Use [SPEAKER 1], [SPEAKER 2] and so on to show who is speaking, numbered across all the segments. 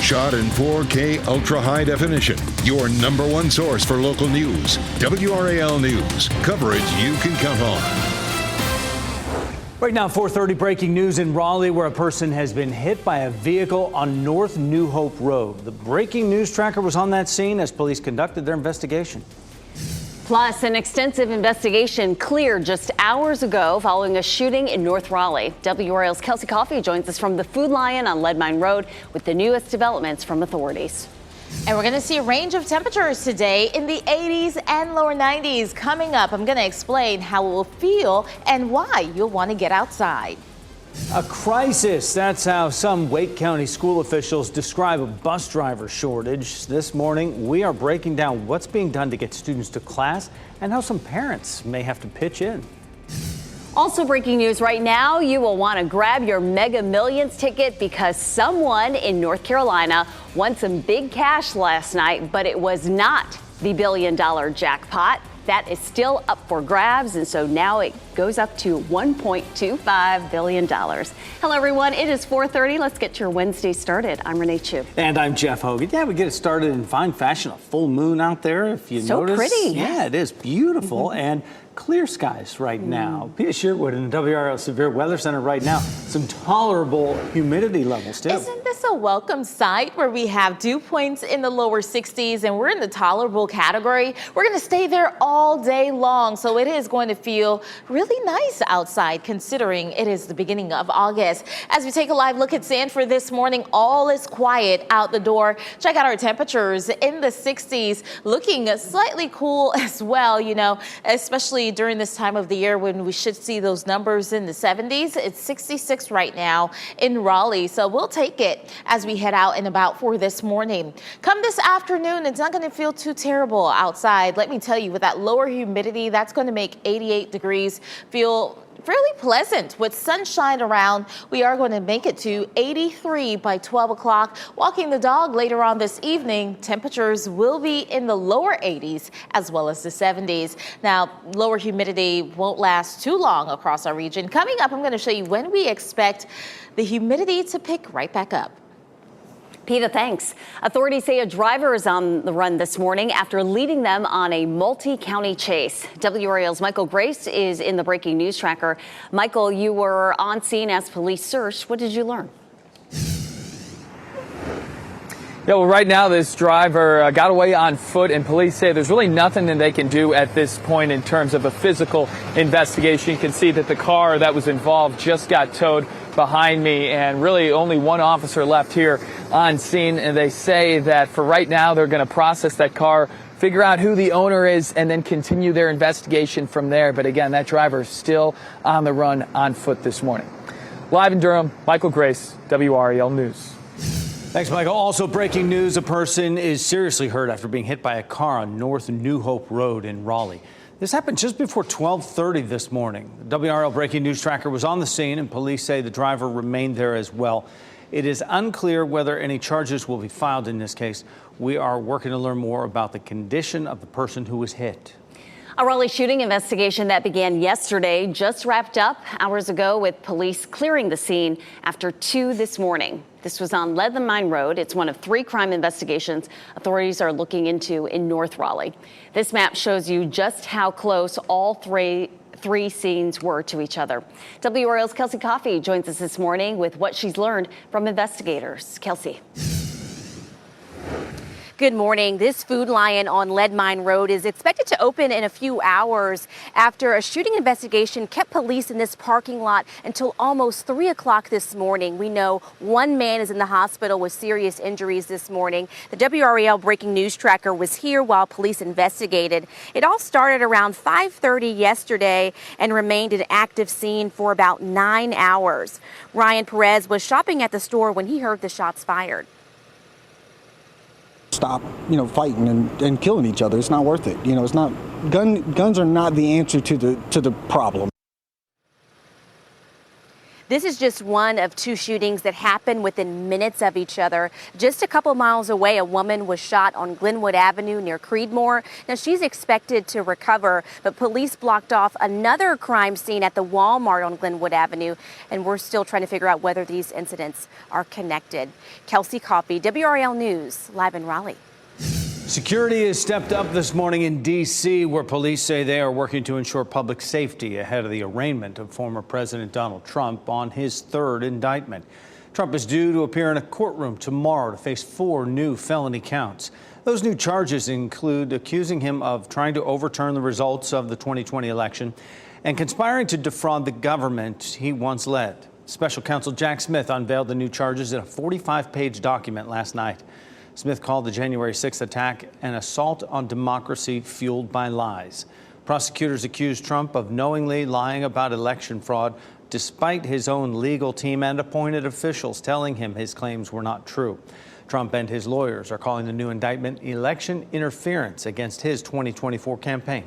[SPEAKER 1] Shot in 4K ultra high definition. Your number one source for local news. WRAL News. Coverage you can count on.
[SPEAKER 2] Right now, 4:30 breaking news in Raleigh, where a person has been hit by a vehicle on North New Hope Road. The breaking news tracker was on that scene as police conducted their investigation.
[SPEAKER 3] Plus, an extensive investigation cleared just hours ago following a shooting in North Raleigh. WRAL's Kelsey Coffey joins us from the Food Lion on Lead Mine Road with the newest developments from authorities.
[SPEAKER 4] And we're going to see a range of temperatures today in the 80s and lower 90s. Coming up, I'm going to explain how it will feel and why you'll want to get outside.
[SPEAKER 2] A crisis. That's how some Wake County school officials describe a bus driver shortage. This morning, we are breaking down what's being done to get students to class and how some parents may have to pitch in.
[SPEAKER 3] Also breaking news right now, you will want to grab your Mega Millions ticket because someone in North Carolina won some big cash last night, but it was not the billion-dollar jackpot. That is still up for grabs, and so now it goes up to $1.25 billion. Hello, everyone. It is 4:30. Let's get your Wednesday started. I'm Renee Chu.
[SPEAKER 2] And I'm Jeff Hogan. Yeah, we get it started in fine fashion. A full moon out there, if you notice.
[SPEAKER 3] So pretty.
[SPEAKER 2] Yeah, it is beautiful. And clear skies right now. Peter Sherwood in the WRL Severe Weather Center right now. Some tolerable humidity levels, too.
[SPEAKER 4] Isn't this a welcome sight where we have dew points in the lower 60s and we're in the tolerable category? We're going to stay there all day long, so it is going to feel really nice outside considering it is the beginning of August. As we take a live look at Sanford this morning, all is quiet out the door. Check out our temperatures in the 60s, looking slightly cool as well, you know, especially during this time of the year when we should see those numbers in the 70s. It's 66 right now in Raleigh, so we'll take it as we head out and about for this morning. Come this afternoon, it's not going to feel too terrible outside. Let me tell you, with that lower humidity, that's going to make 88 degrees feel fairly pleasant. With sunshine around, we are going to make it to 83 by 12 o'clock. Walking the dog later on this evening, temperatures will be in the lower 80s as well as the 70s. Now, lower humidity won't last too long across our region. Coming up, I'm going to show you when we expect the humidity to pick right back up.
[SPEAKER 3] Peta, thanks. Authorities say a driver is on the run this morning after leading them on a multi-county chase. WRAL's Michael Grace is in the breaking news tracker. Michael, you were on scene as police searched. What did you learn?
[SPEAKER 5] Yeah, well, right now this driver got away on foot, and police say there's really nothing that they can do at this point in terms of a physical investigation. You can see that the car that was involved just got towed behind me, and really only one officer left here on scene. And they say that for right now, they're going to process that car, figure out who the owner is, and then continue their investigation from there. But again, that driver is still on the run on foot this morning. Live in Durham, Michael Grace, WRAL News.
[SPEAKER 2] Thanks, Michael. Also breaking news, a person is seriously hurt after being hit by a car on North New Hope Road in Raleigh. This happened just before 12:30 this morning. The WRL breaking news tracker was on the scene, and police say the driver remained there as well. It is unclear whether any charges will be filed in this case. We are working to learn more about the condition of the person who was hit.
[SPEAKER 3] A Raleigh shooting investigation that began yesterday just wrapped up hours ago with police clearing the scene after 2 this morning. This was on Lead Mine Road. It's one of 3 crime investigations authorities are looking into in North Raleigh. This map shows you just how close all three scenes were to each other. WRAL's Kelsey Coffey joins us this morning with what she's learned from investigators. Kelsey.
[SPEAKER 6] Good morning. This Food Lion on Lead Mine Road is expected to open in a few hours after a shooting investigation kept police in this parking lot until almost 3 o'clock this morning. We know one man is in the hospital with serious injuries this morning. The WRAL breaking news tracker was here while police investigated. It all started around 5:30 yesterday and remained an active scene for about 9 hours. Ryan Perez was shopping at the store when he heard the shots fired.
[SPEAKER 7] Stop, fighting and killing each other. It's not worth it. It's not guns are not the answer to the problem.
[SPEAKER 6] This is just one of two shootings that happened within minutes of each other. Just a couple miles away, a woman was shot on Glenwood Avenue near Creedmoor. Now, she's expected to recover, but police blocked off another crime scene at the Walmart on Glenwood Avenue, and we're still trying to figure out whether these incidents are connected. Kelsey Coffey, WRAL News, live in Raleigh.
[SPEAKER 2] Security has stepped up this morning in D.C., where police say they are working to ensure public safety ahead of the arraignment of former President Donald Trump on his third indictment. Trump is due to appear in a courtroom tomorrow to face 4 new felony counts. Those new charges include accusing him of trying to overturn the results of the 2020 election and conspiring to defraud the government he once led. Special counsel Jack Smith unveiled the new charges in a 45-page document last night. Smith called the January 6th attack an assault on democracy fueled by lies. Prosecutors accused Trump of knowingly lying about election fraud, despite his own legal team and appointed officials telling him his claims were not true. Trump and his lawyers are calling the new indictment election interference against his 2024 campaign.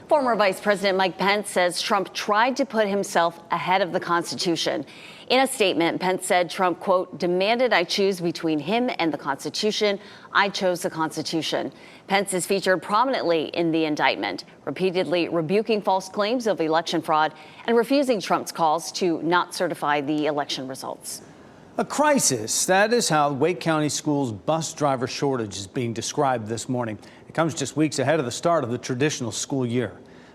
[SPEAKER 3] Former Vice President Mike Pence says Trump tried to put himself ahead of the Constitution. In a statement, Pence said Trump, quote, demanded I choose between him and the Constitution. I chose the Constitution. Pence is featured prominently in the indictment, repeatedly rebuking false claims of election fraud and refusing Trump's calls to not certify the election results.
[SPEAKER 2] A crisis. That is how Wake County Schools' bus driver shortage is being described this morning. It comes just weeks ahead of the start of the traditional school year.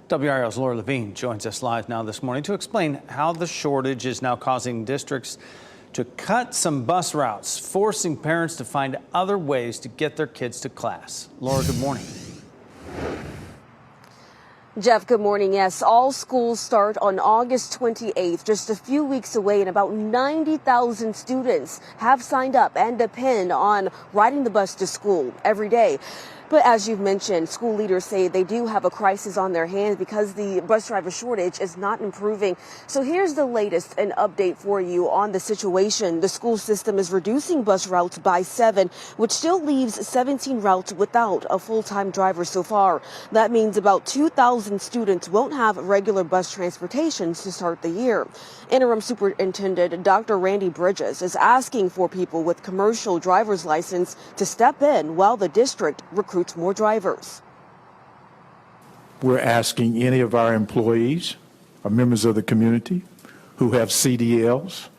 [SPEAKER 2] WRAL's Laura Levine joins us live now this morning to explain how the shortage is now causing districts to cut some bus routes, forcing parents to find other ways to get their kids to class. Laura, good morning.
[SPEAKER 8] Jeff, good morning. Yes, all schools start on August 28th, just a few weeks away, and about 90,000 students have signed up and depend on riding the bus to school every day. But as you've mentioned, school leaders say they do have a crisis on their hands because the bus driver shortage is not improving. So here's the latest and update for you on the situation. The school system is reducing bus routes by 7, which still leaves 17 routes without a full-time driver so far. That means about 2,000 students won't have regular bus transportation to start the year. Interim Superintendent Dr. Randy Bridges is asking for people with commercial driver's license to step in while the district recruits more drivers.
[SPEAKER 9] We're asking any of our employees or members of the community who have CDLs,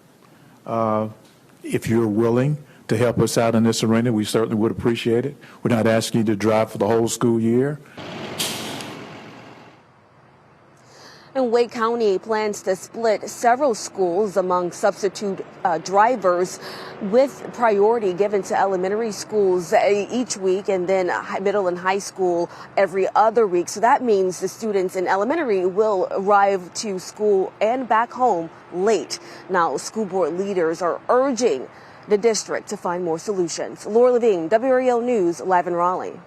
[SPEAKER 9] if you're willing to help us out in this arena, we certainly would appreciate it. We're not asking you to drive for the whole school year.
[SPEAKER 8] And Wake County plans to split several schools among substitute drivers, with priority given to elementary schools each week and then middle and high school every other week. So that means the students in elementary will arrive to school and back home late. Now, school board leaders are urging the district to find more solutions. Laura Levine, WRAL News, live in Raleigh.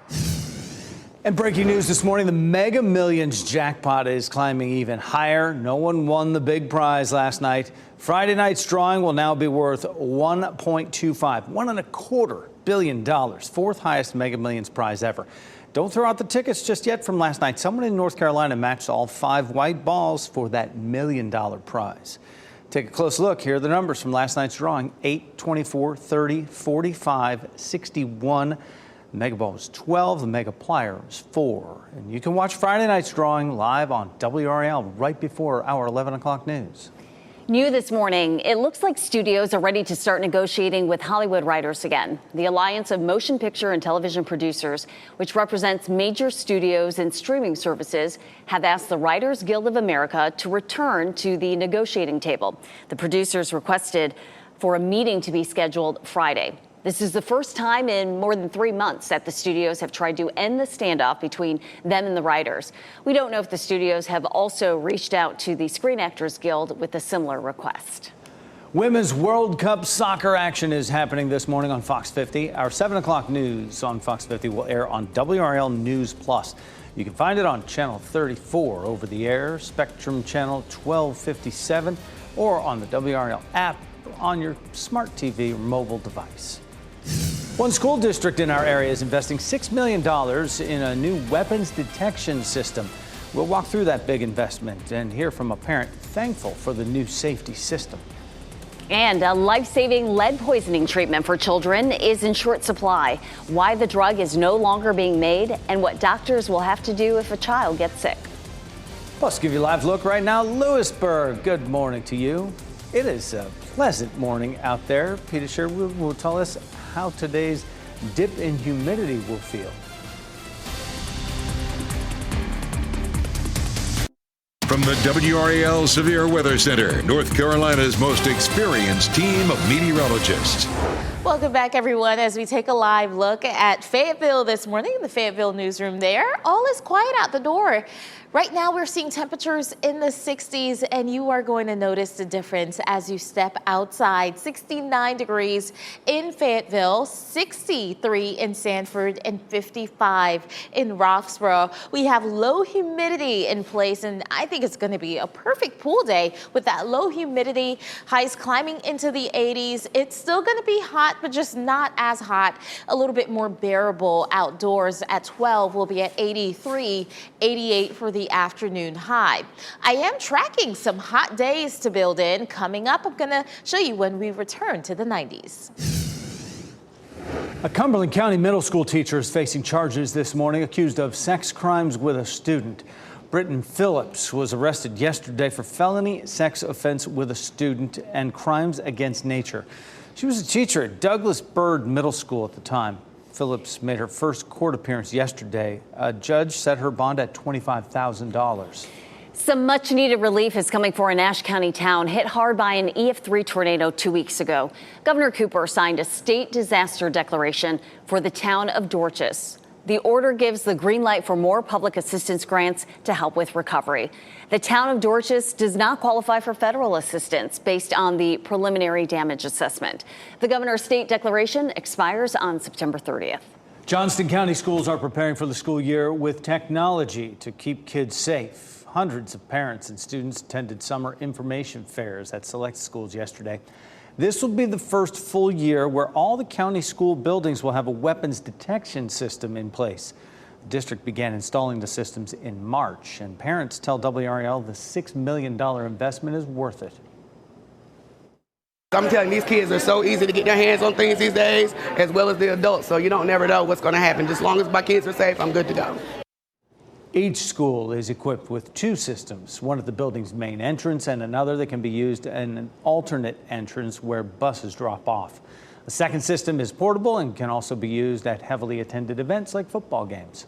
[SPEAKER 2] And breaking news this morning, the Mega Millions jackpot is climbing even higher. No one won the big prize last night. Friday night's drawing will now be worth $1.25 billion, fourth highest Mega Millions prize ever. Don't throw out the tickets just yet from last night. Someone in North Carolina matched all 5 white balls for that $1 million prize. Take a close look. Here are the numbers from last night's drawing: 8, 24, 30, 45, 61. The Mega Ball was 12, the Mega Plier was 4. And you can watch Friday night's drawing live on WRAL right before our 11 o'clock news.
[SPEAKER 3] New this morning, it looks like studios are ready to start negotiating with Hollywood writers again. The Alliance of Motion Picture and Television Producers, which represents major studios and streaming services, have asked the Writers Guild of America to return to the negotiating table. The producers requested for a meeting to be scheduled Friday. This is the first time in more than 3 months that the studios have tried to end the standoff between them and the writers. We don't know if the studios have also reached out to the Screen Actors Guild with a similar request.
[SPEAKER 2] Women's World Cup soccer action is happening this morning on Fox 50. Our 7 o'clock news on Fox 50 will air on WRAL News Plus. You can find it on Channel 34 over the air, Spectrum Channel 1257, or on the WRAL app on your smart TV or mobile device. One school district in our area is investing $6 million in a new weapons detection system. We'll walk through that big investment and hear from a parent thankful for the new safety system.
[SPEAKER 3] And a life-saving lead poisoning treatment for children is in short supply. Why the drug is no longer being made and what doctors will have to do if a child gets sick.
[SPEAKER 2] Plus, give you a live look right now. Lewisburg, good morning to you. It is a pleasant morning out there. Peter Sherwood will tell us how today's dip in humidity will feel.
[SPEAKER 1] From the WRAL Severe Weather Center, North Carolina's most experienced team of meteorologists.
[SPEAKER 4] Welcome back, everyone, as we take a live look at Fayetteville this morning, the Fayetteville newsroom there. All is quiet out the door. Right now, we're seeing temperatures in the 60s, and you are going to notice the difference as you step outside. 69 degrees in Fayetteville, 63 in Sanford, and 55 in Roxborough. We have low humidity in place, and I think it's going to be a perfect pool day with that low humidity, highs climbing into the 80s. It's still going to be hot, but just not as hot, a little bit more bearable outdoors. At 12, we'll be at 83, 88 for the afternoon high. I am tracking some hot days to build in. Coming up, I'm going to show you when we return to the 90s.
[SPEAKER 2] A Cumberland County middle school teacher is facing charges this morning, accused of sex crimes with a student. Britton Phillips was arrested yesterday for felony sex offense with a student and crimes against nature. She was a teacher at Douglas Byrd Middle School at the time. Phillips made her first court appearance yesterday. A judge set her bond at $25,000.
[SPEAKER 3] Some much needed relief is coming for a Nash County town hit hard by an EF3 tornado 2 weeks ago. Governor Cooper signed a state disaster declaration for the town of Dorchester. The order gives the green light for more public assistance grants to help with recovery. The town of Dorchester does not qualify for federal assistance based on the preliminary damage assessment. The governor's state declaration expires on September 30th.
[SPEAKER 2] Johnston County schools are preparing for the school year with technology to keep kids safe. Hundreds of parents and students attended summer information fairs at select schools yesterday. This will be the first full year where all the county school buildings will have a weapons detection system in place. The district began installing the systems in March, and parents tell WRAL the $6 million investment is worth it.
[SPEAKER 10] I'm telling you, these kids are so easy to get their hands on things these days, as well as the adults, so you don't never know what's going to happen. Just as long as my kids are safe, I'm good to go.
[SPEAKER 2] Each school is equipped with two systems, one at the building's main entrance and another that can be used in an alternate entrance where buses drop off. The second system is portable and can also be used at heavily attended events like football games.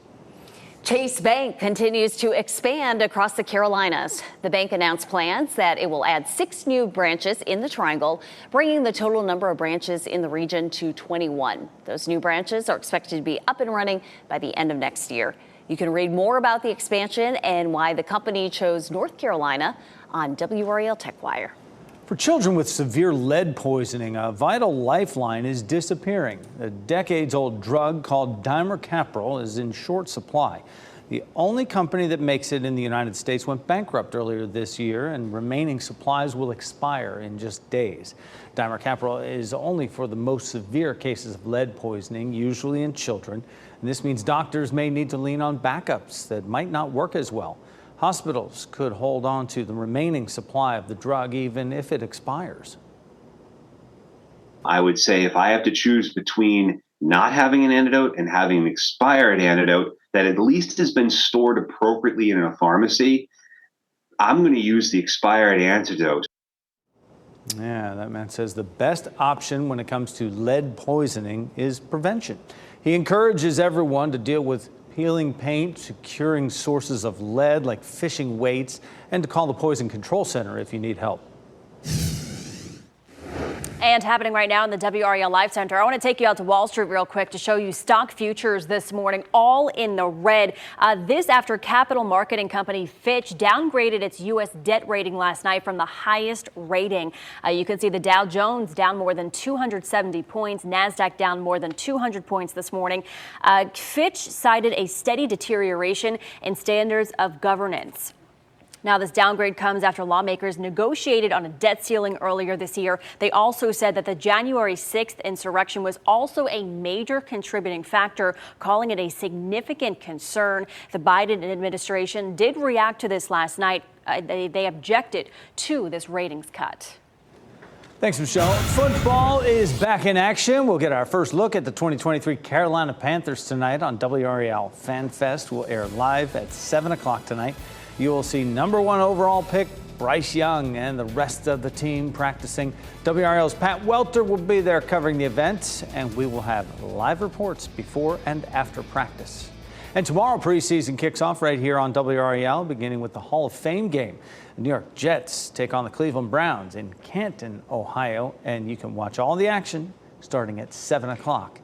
[SPEAKER 3] Chase Bank continues to expand across the Carolinas. The bank announced plans that it will add 6 new branches in the Triangle, bringing the total number of branches in the region to 21. Those new branches are expected to be up and running by the end of next year. You can read more about the expansion and why the company chose North Carolina on WRAL TechWire.
[SPEAKER 2] For children with severe lead poisoning, a vital lifeline is disappearing. A decades-old drug called dimercaprol is in short supply. The only company that makes it in the United States went bankrupt earlier this year, and remaining supplies will expire in just days. Dimercaprol is only for the most severe cases of lead poisoning, usually in children. And this means doctors may need to lean on backups that might not work as well. Hospitals could hold on to the remaining supply of the drug even if it expires.
[SPEAKER 11] I would say if I have to choose between not having an antidote and having an expired antidote that at least has been stored appropriately in a pharmacy, I'm going to use the expired antidote.
[SPEAKER 2] Yeah, that man says the best option when it comes to lead poisoning is prevention. He encourages everyone to deal with peeling paint, securing sources of lead like fishing weights, and to call the Poison Control Center if you need help.
[SPEAKER 6] And happening right now in the WRAL Live Center, I want to take you out to Wall Street real quick to show you stock futures this morning, all in the red. This after capital marketing company Fitch downgraded its U.S. debt rating last night from the highest rating. You can see the Dow Jones down more than 270 points, NASDAQ down more than 200 points this morning. Fitch cited a steady deterioration in standards of governance. Now, this downgrade comes after lawmakers negotiated on a debt ceiling earlier this year. They also said that the January 6th insurrection was also a major contributing factor, calling it a significant concern. The Biden administration did react to this last night. They objected to this ratings cut.
[SPEAKER 2] Thanks, Michelle. Football is back in action. We'll get our first look at the 2023 Carolina Panthers tonight on WRAL Fan Fest. Will air live at 7 o'clock tonight. You will see number 1 overall pick Bryce Young and the rest of the team practicing. WRAL's Pat Welter will be there covering the event, and we will have live reports before and after practice. And tomorrow, preseason kicks off right here on WRAL, beginning with the Hall of Fame game. The New York Jets take on the Cleveland Browns in Canton, Ohio, and you can watch all the action starting at 7 o'clock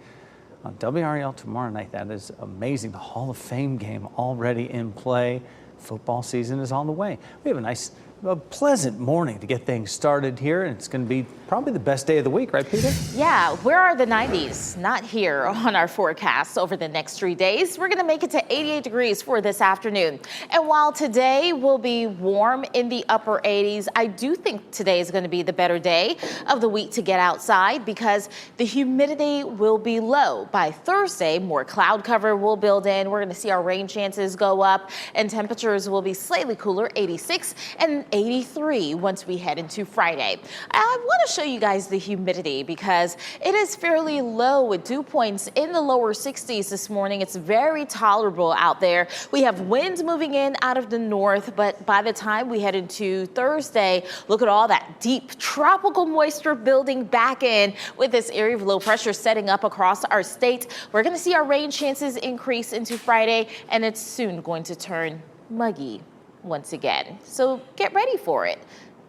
[SPEAKER 2] on WRAL tomorrow night. That is amazing. The Hall of Fame game already in play. Football season is on the way. We have a pleasant morning to get things started here, and it's going to be probably the best day of the week, right, Peter?
[SPEAKER 4] Yeah, where are the 90s? Not here on our forecast over the next 3 days. We're going to make it to 88 degrees for this afternoon. And while today will be warm in the upper 80s, I do think today is going to be the better day of the week to get outside because the humidity will be low. By Thursday, more cloud cover will build in. We're going to see our rain chances go up, and temperatures will be slightly cooler, 86 and 83 once we head into Friday. I want to show you guys the humidity because it is fairly low with dew points in the lower 60s this morning. It's very tolerable out there. We have winds moving in out of the north, but by the time we head into Thursday, look at all that deep tropical moisture building back in with this area of low pressure setting up across our state. We're going to see our rain chances increase into Friday, and it's soon going to turn muggy once again. So get ready for it.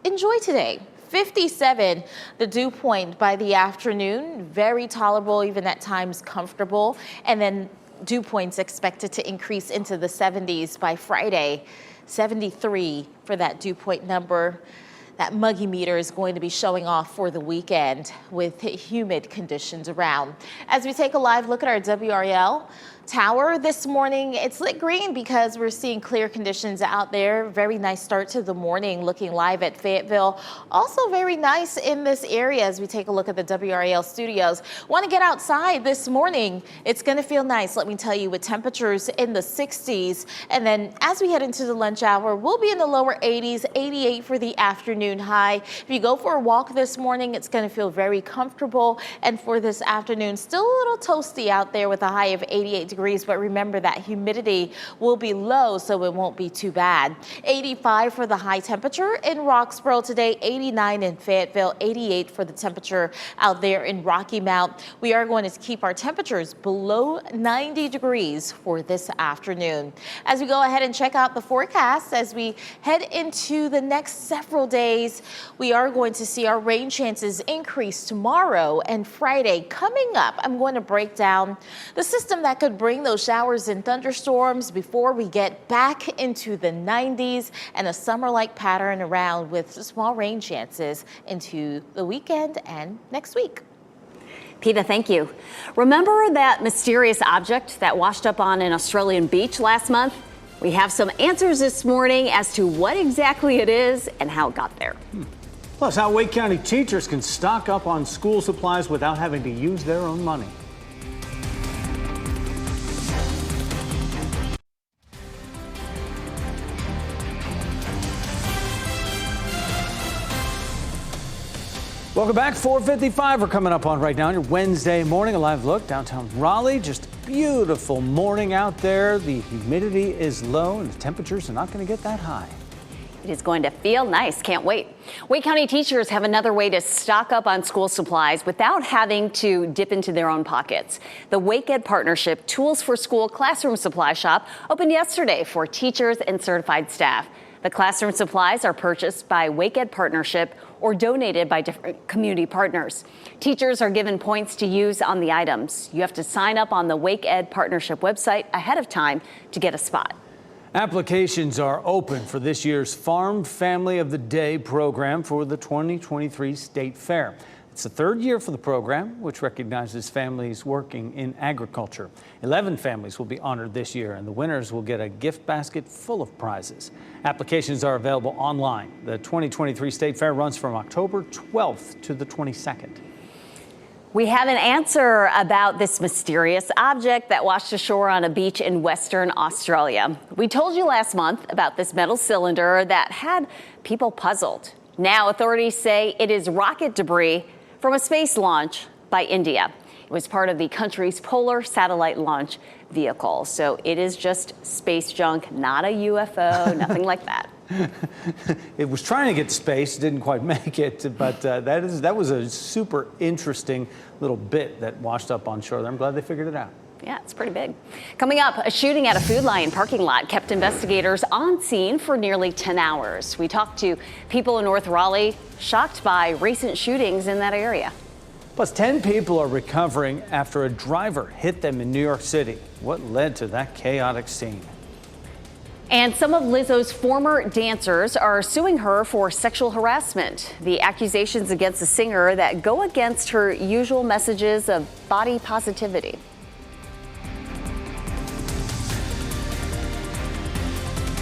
[SPEAKER 4] Enjoy today. 57, the dew point by the afternoon, very tolerable, even at times comfortable. And then dew points expected to increase into the 70s by Friday. 73 for that dew point number. That muggy meter is going to be showing off for the weekend with humid conditions around. As we take a live look at our WRAL tower this morning, it's lit green because we're seeing clear conditions out there. Very nice start to the morning looking live at Fayetteville. Also very nice in this area as we take a look at the WRAL studios. Want to get outside this morning? It's going to feel nice, let me tell you, with temperatures in the 60s. And then as we head into the lunch hour, we'll be in the lower 80s, 88 for the afternoon high. If you go for a walk this morning, it's going to feel very comfortable. And for this afternoon, still a little toasty out there with a high of 88 degrees, but remember that humidity will be low, so it won't be too bad. 85 for the high temperature in Roxborough today, 89 in Fayetteville, 88 for the temperature out there in Rocky Mount. We are going to keep our temperatures below 90 degrees for this afternoon. As we go ahead and check out the forecast, as we head into the next several days, we are going to see our rain chances increase tomorrow and Friday. Coming up, I'm going to break down the system that could bring those showers and thunderstorms before we get back into the 90s and a summer-like pattern around with small rain chances into the weekend and next week.
[SPEAKER 3] Peta, thank you. Remember that mysterious object that washed up on an Australian beach last month? We have some answers this morning as to what exactly it is and how it got there.
[SPEAKER 2] Plus, how Wake County teachers can stock up on school supplies without having to use their own money. Welcome back. 4:55 we're coming up on right now. Your Wednesday morning, a live look downtown Raleigh. Just a beautiful morning out there. The humidity is low and the temperatures are not going to get that high.
[SPEAKER 3] It is going to feel nice. Can't wait. Wake County teachers have another way to stock up on school supplies without having to dip into their own pockets. The Wake Ed Partnership Tools for School Classroom Supply Shop opened yesterday for teachers and certified staff. The classroom supplies are purchased by Wake Ed Partnership or donated by different community partners. Teachers are given points to use on the items. You have to sign up on the Wake Ed Partnership website ahead of time to get a spot.
[SPEAKER 2] Applications are open for this year's Farm Family of the Day program for the 2023 State Fair. It's the third year for the program, which recognizes families working in agriculture. 11 families will be honored this year, and the winners will get a gift basket full of prizes. Applications are available online. The 2023 State Fair runs from October 12th to the 22nd.
[SPEAKER 3] We have an answer about this mysterious object that washed ashore on a beach in Western Australia. We told you last month about this metal cylinder that had people puzzled. Now authorities say it is rocket debris from a space launch by India. It was part of the country's polar satellite launch vehicle. So it is just space junk, not a UFO, nothing like that.
[SPEAKER 2] It was trying to get to space, didn't quite make it, but that was a super interesting little bit that washed up on shore there. I'm glad they figured it out.
[SPEAKER 3] Yeah, it's pretty big. Coming up, a shooting at a Food Lion parking lot kept investigators on scene for nearly 10 hours. We talked to people in North Raleigh shocked by recent shootings in that area.
[SPEAKER 2] Plus, 10 people are recovering after a driver hit them in New York City. What led to that chaotic scene?
[SPEAKER 3] And some of Lizzo's former dancers are suing her for sexual harassment. The accusations against the singer that go against her usual messages of body positivity.